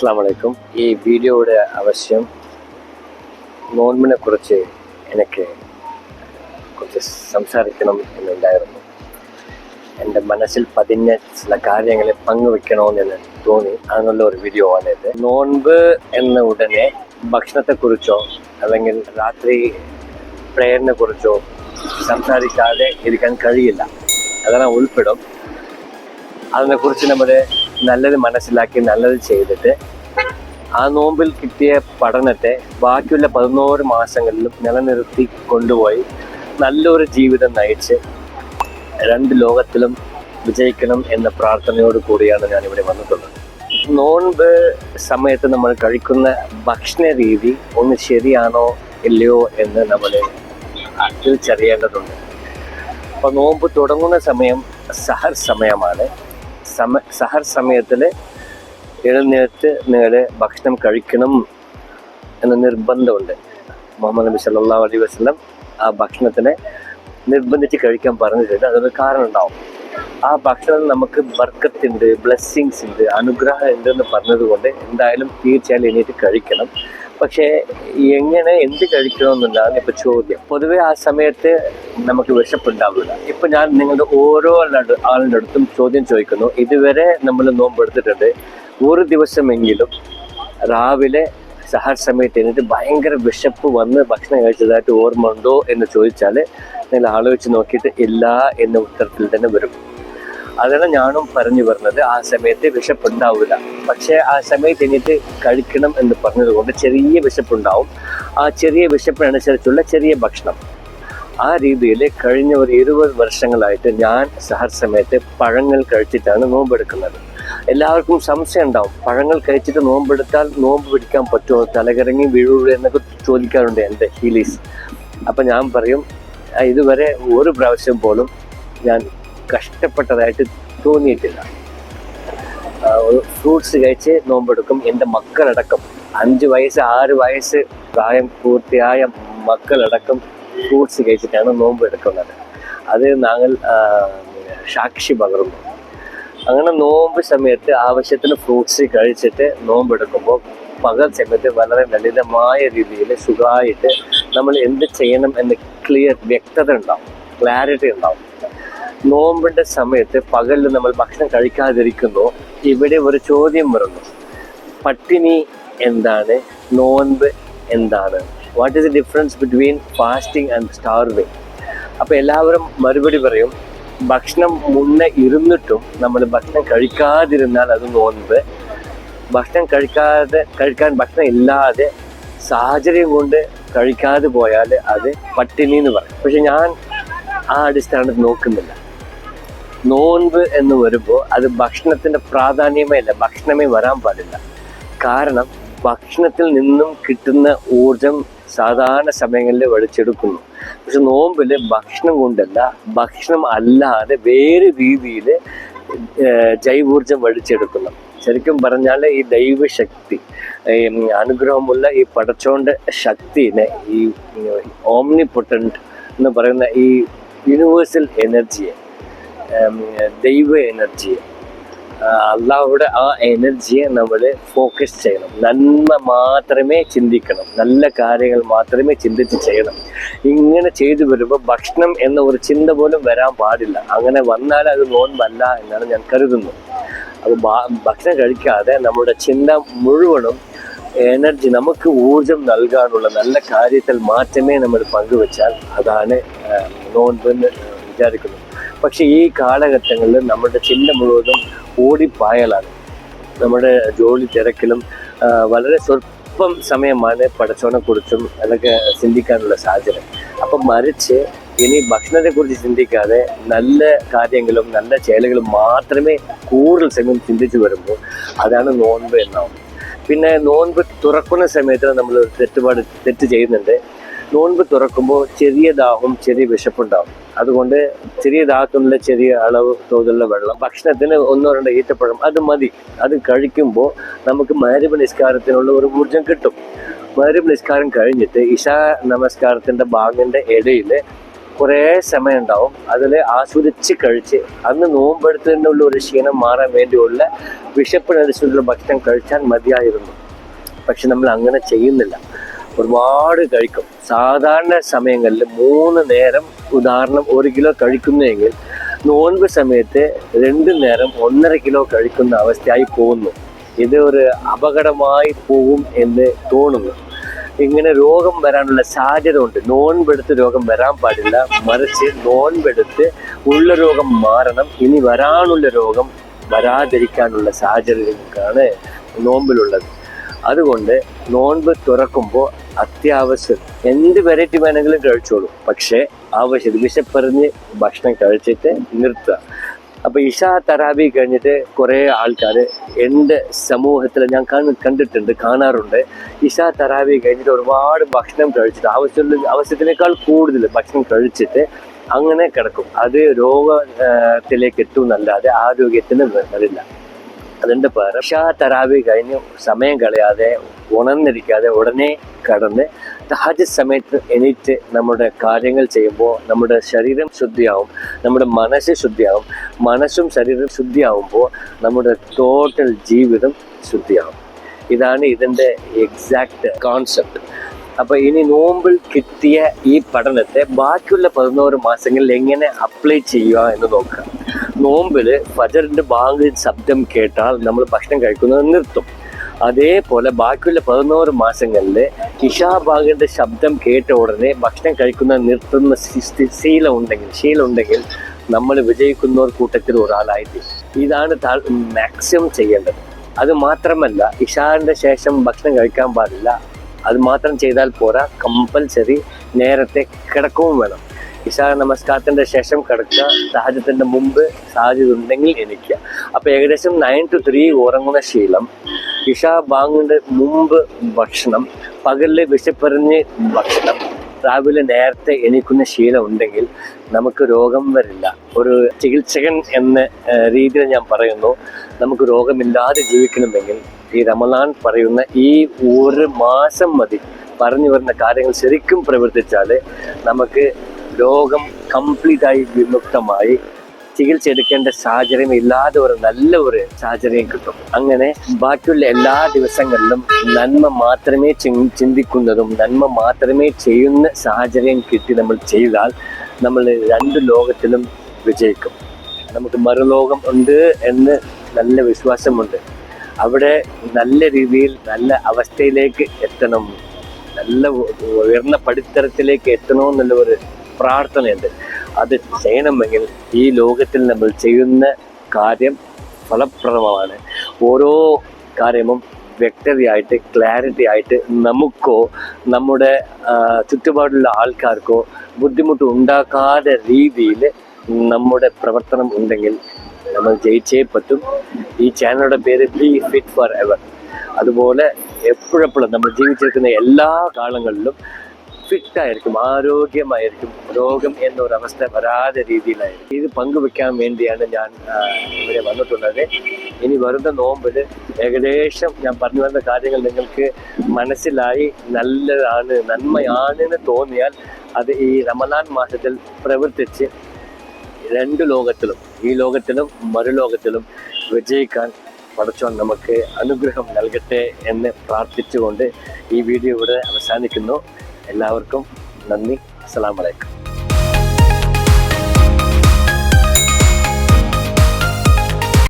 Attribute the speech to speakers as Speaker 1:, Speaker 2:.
Speaker 1: അസ്സലാമു അലൈക്കും. ഈ വീഡിയോയുടെ ആവശ്യം നോൻപിനെ കുറിച്ച് എനിക്ക് കുറച്ച് സംസാരിക്കണം എന്നുണ്ടായിരുന്നു. എൻ്റെ മനസ്സിൽ പതിഞ്ഞ ചില കാര്യങ്ങൾ പങ്കുവെക്കണമെന്ന് തോന്നി. അതിനുള്ള ഒരു വീഡിയോ ആണിത്. നോൻപ് എന്ന ഉടനെ ഭക്ഷണത്തെക്കുറിച്ചോ അല്ലെങ്കിൽ രാത്രി പ്രേയറിനെ കുറിച്ചോ സംസാരിക്കാതെ ഇരിക്കാൻ കഴിയില്ല. അതെല്ലാം ഉൾപ്പെടും. അതിനെക്കുറിച്ച് നമ്മൾ നല്ലത് മനസ്സിലാക്കി നല്ലത് ചെയ്തിട്ട് ആ നോമ്പിൽ കിട്ടിയ പഠനത്തെ ബാക്കിയുള്ള 11 മാസങ്ങളിലും നിലനിർത്തി കൊണ്ടുപോയി നല്ലൊരു ജീവിതം നയിച്ച് രണ്ട് ലോകത്തിലും വിജയിക്കണം എന്ന പ്രാർത്ഥനയോട് കൂടിയാണ് ഞാനിവിടെ വന്നിട്ടുള്ളത്. നോൻപ് സമയത്ത് നമ്മൾ കഴിക്കുന്ന ഭക്ഷണ രീതി ഒന്ന് ശരിയാണോ ഇല്ലയോ എന്ന് നമ്മൾ തിരിച്ചറിയേണ്ടതുണ്ട്. അപ്പോൾ നോമ്പ് തുടങ്ങുന്ന സമയം സഹർ സമയമാണ്. സഹർ സമയത്തിൽ എഴുന്നേറ്റ് നിങ്ങൾ ഭക്ഷണം കഴിക്കണം എന്ന നിർബന്ധമുണ്ട്. മുഹമ്മദ് നബി സല്ലല്ലാഹു അലൈഹി വസല്ലം ആ ഭക്ഷണത്തിനെ നിർബന്ധിച്ച് കഴിക്കാൻ പറഞ്ഞിട്ടുണ്ട്. അതൊരു കാരണം ഉണ്ടാവും. ആ ഭക്ഷണം നമുക്ക് ബർക്കത്തുണ്ട്, ബ്ലെസ്സിങ്സ് ഉണ്ട്, അനുഗ്രഹം ഉണ്ട് എന്ന് പറഞ്ഞതുകൊണ്ട് എന്തായാലും തീർച്ചയായും എണീറ്റ് കഴിക്കണം. പക്ഷേ എങ്ങനെ എന്ത് കഴിക്കണമെന്നുള്ളതാണ് ഇപ്പം ചോദ്യം. പൊതുവെ ആ സമയത്ത് നമുക്ക് വിശപ്പുണ്ടാവില്ല. ഇപ്പം ഞാൻ നിങ്ങളുടെ ഓരോ ആളുടെ അടുത്തും ചോദ്യം ചോദിക്കുന്നു. ഇതുവരെ നമ്മൾ നോമ്പെടുത്തിട്ടുണ്ട്, ഒരു ദിവസമെങ്കിലും രാവിലെ സഹർ സമയത്ത് എന്നിട്ട് ഭയങ്കര വിശപ്പ് വന്ന് ഭക്ഷണം കഴിച്ചതായിട്ട് ഓർമ്മ ഉണ്ടോ എന്ന് ചോദിച്ചാൽ നിങ്ങൾ ആലോചിച്ച് നോക്കിയിട്ട് ഇല്ല എന്ന ഉത്തരത്തിൽ തന്നെ വരും. അതാണ് ഞാനും പറഞ്ഞു പറഞ്ഞത്. ആ സമയത്ത് വിശപ്പുണ്ടാവില്ല. പക്ഷേ ആ സമയത്ത് എന്നിട്ട് കഴിക്കണം എന്ന് പറഞ്ഞതുകൊണ്ട് ചെറിയ വിശപ്പുണ്ടാവും. ആ ചെറിയ വിശപ്പിനനുസരിച്ചുള്ള ചെറിയ ഭക്ഷണം. ആ രീതിയിൽ കഴിഞ്ഞ ഒരു 20 വർഷങ്ങളായിട്ട് ഞാൻ സഹർ സമയത്ത് പഴങ്ങൾ കഴിച്ചിട്ടാണ് നോമ്പെടുക്കുന്നത്. എല്ലാവർക്കും സംശയം ഉണ്ടാവും, പഴങ്ങൾ കഴിച്ചിട്ട് നോമ്പെടുത്താൽ നോമ്പ് പിടിക്കാൻ പറ്റുമോ, തലകറങ്ങി വീഴുള്ളൂ എന്നൊക്കെ ചോദിക്കാറുണ്ട് എൻ്റെ ഹീലീസ്. അപ്പം ഞാൻ പറയും, ഇതുവരെ ഒരു പ്രാവശ്യം പോലും ഞാൻ കഷ്ടപ്പെട്ടതായിട്ട് തോന്നിയിട്ടില്ല. ഫ്രൂട്ട്സ് കഴിച്ച് നോമ്പെടുക്കും. എൻ്റെ മക്കളടക്കം 5 വയസ്സ് 6 വയസ്സ് പ്രായം പൂർത്തിയായ മക്കളടക്കം ഫ്രൂട്ട്സ് കഴിച്ചിട്ടാണ് നോമ്പ് എടുക്കുന്നത്. അത് ഞങ്ങൾ സാക്ഷി പകർന്നു. അങ്ങനെ നോമ്പ് സമയത്ത് ആവശ്യത്തിന് ഫ്രൂട്ട്സ് കഴിച്ചിട്ട് നോമ്പെടുക്കുമ്പോൾ പകൽ സമയത്ത് വളരെ ലളിതമായ രീതിയിൽ സുഖമായിട്ട് നമ്മൾ എന്ത് ചെയ്യണം എന്ന് വ്യക്തത ഉണ്ടാവും, ക്ലാരിറ്റി ഉണ്ടാവും. നോമ്പിൻ്റെ സമയത്ത് പകലിൽ നമ്മൾ ഭക്ഷണം കഴിക്കാതിരിക്കുന്നു. ഇവിടെ ഒരു ചോദ്യം വരുന്നു, പട്ടിണി എന്താണ്, നോൻപ് എന്താണ്? What is the difference between fasting and starving? അപ്പോൾ എല്ലാവരും മറുപടി പറയും, ഭക്ഷണം മുന്നേ ഇരുന്നിട്ടും നമ്മൾ ഭക്ഷണം കഴിക്കാതിരുന്നാൽ അത് നോൻപ്. ഭക്ഷണം ഇല്ലാതെ സാഹചര്യം കൊണ്ട് കഴിക്കാതെ പോയാൽ അത് പട്ടിണി എന്ന് പറയും. പക്ഷെ ഞാൻ ആ അടിസ്ഥാനത്തിൽ നോക്കുന്നില്ല. നോൻപ് എന്ന് വരുമ്പോൾ അത് ഭക്ഷണത്തിൻ്റെ പ്രാധാന്യമേ അല്ല, ഭക്ഷണമേ വരാൻ പാടില്ല. കാരണം ഭക്ഷണത്തിൽ നിന്നും കിട്ടുന്ന ഊർജം സാധാരണ സമയങ്ങളിൽ വലിച്ചെടുക്കുന്നു. പക്ഷെ നോമ്പിൽ ഭക്ഷണം കൊണ്ടല്ല, ഭക്ഷണം അല്ലാതെ വേറെ രീതിയിൽ ജൈവൂർജം വലിച്ചെടുക്കുന്നു. ശരിക്കും പറഞ്ഞാൽ ഈ ദൈവശക്തി, അനുഗ്രഹമുള്ള ഈ പടച്ചോൻ്റെ ശക്തിനെ, ഈ ഓംനിപൊട്ടൻറ്റ് എന്ന് പറയുന്ന ഈ യൂണിവേഴ്സൽ എനർജിയെ, ദൈവ എനർജിയെ, അള്ളാഹുടെ ആ എനർജിയെ നമ്മൾ ഫോക്കസ് ചെയ്യണം. നന്മ മാത്രമേ ചിന്തിക്കണം, നല്ല കാര്യങ്ങൾ മാത്രമേ ചിന്തിച്ച് ചെയ്യണം. ഇങ്ങനെ ചെയ്തു വരുമ്പോൾ ഭക്ഷണം എന്ന ഒരു ചിന്ത പോലും വരാൻ പാടില്ല. അങ്ങനെ വന്നാൽ അത് നോൻപല്ല എന്നാണ് ഞാൻ കരുതുന്നത്. അപ്പോൾ ഭക്ഷണം കഴിക്കാതെ നമ്മുടെ ചിന്ത മുഴുവനും എനർജി, നമുക്ക് ഊർജം നൽകാനുള്ള നല്ല കാര്യത്തിൽ മാത്രമേ നമ്മൾ പങ്കുവെച്ചാൽ അതാണ് നോൻപെന്ന് വിചാരിക്കുന്നത്. പക്ഷെ ഈ കാലഘട്ടങ്ങളിൽ നമ്മുടെ ചിന്ത മുഴുവനും ഓടിപ്പായലാണ്. നമ്മുടെ ജോലി തിരക്കിലും വളരെ സ്വല്പം സമയമാണ് പടച്ചോനെക്കുറിച്ചും അതൊക്കെ ചിന്തിക്കാനുള്ള സാഹചര്യം. അപ്പം മറിച്ച് ഇനി ഭക്ഷണത്തെക്കുറിച്ച് ചിന്തിക്കാതെ നല്ല കാര്യങ്ങളും നല്ല ചേലകളും മാത്രമേ കൂടുതൽ സമയം ചിന്തിച്ചു വരുമ്പോൾ അതാണ് നോൻപ് എന്നാവും. പിന്നെ നോൻപ് തുറക്കുന്ന സമയത്ത് നമ്മൾ തെറ്റ് ചെയ്യുന്നുണ്ട്. നോൻപ് തുറക്കുമ്പോൾ ചെറിയ ദാഹവും ചെറിയ വിശപ്പുണ്ടാവും. അതുകൊണ്ട് ചെറിയ ദാഹത്തിനുള്ള ചെറിയ അളവ് തോതിലുള്ള വെള്ളം, ഭക്ഷണത്തിന് 1-2 ഈത്തപ്പഴം, അത് മതി. അത് കഴിക്കുമ്പോൾ നമുക്ക് മഗ്‌രിബ് നിസ്കാരത്തിനുള്ള ഒരു ഊർജം കിട്ടും. മഗ്‌രിബ് നിസ്കാരം കഴിഞ്ഞിട്ട് ഇശാ നമസ്കാരത്തിൻ്റെ ബാങ്കിൻ്റെ ഇടയിൽ കുറേ സമയം ഉണ്ടാവും. അതിൽ ആസ്വദിച്ച് കഴിച്ച് അന്ന് നോമ്പെടുത്തതിനുള്ള ഒരു ക്ഷീണം മാറാൻ വേണ്ടിയുള്ള വിശപ്പിനനുസരിച്ചുള്ള ഭക്ഷണം കഴിച്ചാൽ മതിയായിരുന്നു. പക്ഷെ നമ്മൾ അങ്ങനെ ചെയ്യുന്നില്ല, ഒരുപാട് കഴിക്കും. സാധാരണ സമയങ്ങളിൽ 3 നേരം ഉദാഹരണം 1 കിലോ കഴിക്കുന്നെങ്കിൽ നോൻപ് സമയത്ത് 2 നേരം 1.5 കിലോ കഴിക്കുന്ന അവസ്ഥയായി പോകുന്നു. ഇത് ഒരു അപകടമായി പോകും എന്ന് തോന്നുന്നു. ഇങ്ങനെ രോഗം വരാനുള്ള സാധ്യത ഉണ്ട്. നോൻപെടുത്ത് രോഗം വരാൻ പാടില്ല, മറിച്ച് നോൻപെടുത്ത് ഉള്ള രോഗം മാറണം. ഇനി വരാനുള്ള രോഗം വരാതിരിക്കാനുള്ള സാഹചര്യങ്ങളാണ് നോമ്പിലുള്ളത്. അതുകൊണ്ട് നോൻപ് തുറക്കുമ്പോൾ അത്യാവശ്യം എന്ത് വെറൈറ്റി വേണമെങ്കിലും കഴിച്ചോളൂ, പക്ഷേ ആവശ്യം വിശപ്പറിഞ്ഞ് ഭക്ഷണം കഴിച്ചിട്ട് നിർത്തുക. അപ്പോൾ ഇഷാ തറാവി കഴിഞ്ഞിട്ട് കുറേ ആൾക്കാർ എൻ്റെ സമൂഹത്തിൽ ഞാൻ കാണാറുണ്ട്. ഇഷാ തറാവി കഴിഞ്ഞിട്ട് ഒരുപാട് ഭക്ഷണം കഴിച്ചിട്ട് ആവശ്യത്തിനേക്കാൾ കൂടുതൽ ഭക്ഷണം കഴിച്ചിട്ട് അങ്ങനെ കിടക്കും. അത് രോഗത്തിലേക്ക് എത്തുന്നല്ലാതെ ആരോഗ്യത്തിന് വരില്ല. അതിൻ്റെ പകരം ഇഷാ തറാവി കഴിഞ്ഞ് സമയം കളയാതെ ഉണർന്നിരിക്കാതെ ഉടനെ കടന്ന് തഹജ്ജുദ് സമയത്ത് എണീറ്റ് നമ്മുടെ കാര്യങ്ങൾ ചെയ്യുമ്പോൾ നമ്മുടെ ശരീരം ശുദ്ധിയാവും, നമ്മുടെ മനസ്സ് ശുദ്ധിയാവും. മനസ്സും ശരീരം ശുദ്ധിയാവുമ്പോൾ നമ്മുടെ ടോട്ടൽ ജീവിതം ശുദ്ധിയാവും. ഇതാണ് ഇതിൻ്റെ എക്സാക്റ്റ് കോൺസെപ്റ്റ്. അപ്പോൾ ഇനി നോമ്പിൽ കിട്ടിയ ഈ പഠനത്തെ ബാക്കിയുള്ള 11 മാസങ്ങളിൽ എങ്ങനെ അപ്ലൈ ചെയ്യുക എന്ന് നോക്കാം. നോമ്പിൽ ഫജറിൻ്റെ ബാങ്ക് ശബ്ദം കേട്ടാൽ നമ്മൾ ഭക്ഷണം കഴിക്കുന്നത് നിർത്തും. അതേപോലെ ബാക്കിയുള്ള 11 മാസങ്ങളിൽ ഇഷാ ബാങ്കിൻ്റെ ശബ്ദം കേട്ട ഉടനെ ഭക്ഷണം കഴിക്കുന്നത് നിർത്തുന്ന ശീലം ഉണ്ടെങ്കിൽ നമ്മൾ വിജയിക്കുന്നവർ കൂട്ടത്തിൽ ഒരാളായിട്ട്. ഇതാണ് മാക്സിമം ചെയ്യേണ്ടത്. അത് മാത്രമല്ല, ഇഷാന്റെ ശേഷം ഭക്ഷണം കഴിക്കാൻ പാടില്ല. അത് മാത്രം ചെയ്താൽ പോരാ, കമ്പൽസറി നേരത്തെ കിടക്കുകയും വേണം. ഇശാ നമസ്കാരത്തിൻ്റെ ശേഷം കിടക്കുക, തഹജ്ജുദിൻ്റെ മുമ്പ് സാധ്യത ഉണ്ടെങ്കിൽ എണീക്കുക. അപ്പോൾ ഏകദേശം 9 to 3 ഉറങ്ങുന്ന ശീലം, ഇഷാ ബാങ്കിൻ്റെ മുമ്പ് ഭക്ഷണം, പകലിൽ വിശപ്പറിഞ്ഞ് ഭക്ഷണം, രാവിലെ നേരത്തെ എണീക്കുന്ന ശീലം ഉണ്ടെങ്കിൽ നമുക്ക് രോഗം വരില്ല. ഒരു ചികിത്സകൻ എന്ന രീതിയിൽ ഞാൻ പറയുന്നു, നമുക്ക് രോഗമില്ലാതെ ജീവിക്കണമെങ്കിൽ ഈ റമളാൻ പറയുന്ന ഈ 1 മാസം മതി. പറഞ്ഞു വരുന്ന കാര്യങ്ങൾ ശരിക്കും പ്രവർത്തിച്ചാൽ നമുക്ക് രോഗം കംപ്ലീറ്റായി വിമുക്തമായി ചികിത്സ എടുക്കേണ്ട സാഹചര്യം ഇല്ലാതെ ഒരു നല്ല ഒരു സാഹചര്യം കിട്ടും. അങ്ങനെ ബാക്കിയുള്ള എല്ലാ ദിവസങ്ങളിലും നന്മ മാത്രമേ ചിന്തിക്കുന്നതും നന്മ മാത്രമേ ചെയ്യുന്ന സാഹചര്യം കിട്ടി നമ്മൾ ചെയ്താൽ നമ്മൾ 2 ലോകത്തിലും വിജയിക്കും. നമുക്ക് മറുലോകം ഉണ്ട് എന്ന് നല്ല വിശ്വാസമുണ്ട്. അവിടെ നല്ല രീതിയിൽ നല്ല അവസ്ഥയിലേക്ക് എത്തണം, നല്ല ഉയർന്ന പടിത്തരത്തിലേക്ക് എത്തണമെന്നുള്ള ഒരു പ്രാർത്ഥനയുണ്ട്. അത് ചെയ്യണമെങ്കിൽ ഈ ലോകത്തിൽ നമ്മൾ ചെയ്യുന്ന കാര്യം ഫലപ്രദമാണ്. ഓരോ കാര്യവും വ്യക്തതയായിട്ട് ക്ലാരിറ്റി ആയിട്ട് നമുക്കോ നമ്മുടെ ചുറ്റുപാടുള്ള ആൾക്കാർക്കോ ബുദ്ധിമുട്ട് ഉണ്ടാക്കാത്ത രീതിയിൽ നമ്മുടെ പ്രവർത്തനം ഉണ്ടെങ്കിൽ നമ്മൾ ജയിച്ചേ പറ്റും. ഈ ചാനലുടെ പേര് ബി ഫിറ്റ് ഫോർ എവർ. അതുപോലെ എപ്പോഴെപ്പോഴും നമ്മൾ ജീവിച്ചിരിക്കുന്ന എല്ലാ കാലങ്ങളിലും ഫിറ്റായിരിക്കും, ആരോഗ്യമായിരിക്കും, രോഗം എന്നൊരവസ്ഥ വരാതെ രീതിയിലായിരിക്കും. ഇത് പങ്കുവെക്കാൻ വേണ്ടിയാണ് ഞാൻ ഇവിടെ വന്നിട്ടുള്ളത്. ഇനി വരുന്ന നോമ്പിൽ ഏകദേശം ഞാൻ പറഞ്ഞു വരുന്ന കാര്യങ്ങൾ നിങ്ങൾക്ക് മനസ്സിലായി നല്ലതാണ്, നന്മയാണെന്ന് തോന്നിയാൽ അത് ഈ റമളാൻ മാസത്തിൽ പ്രവർത്തിച്ച് 2 ലോകത്തിലും, ഈ ലോകത്തിലും മറുലോകത്തിലും വിജയിക്കാൻ പടച്ചോൻ നമുക്ക് അനുഗ്രഹം നൽകട്ടെ എന്ന് പ്രാർത്ഥിച്ചുകൊണ്ട് ഈ വീഡിയോ ഇവിടെ അവസാനിക്കുന്നു. എല്ലാവർക്കും നന്ദി. അസ്സലാമു അലൈക്കും.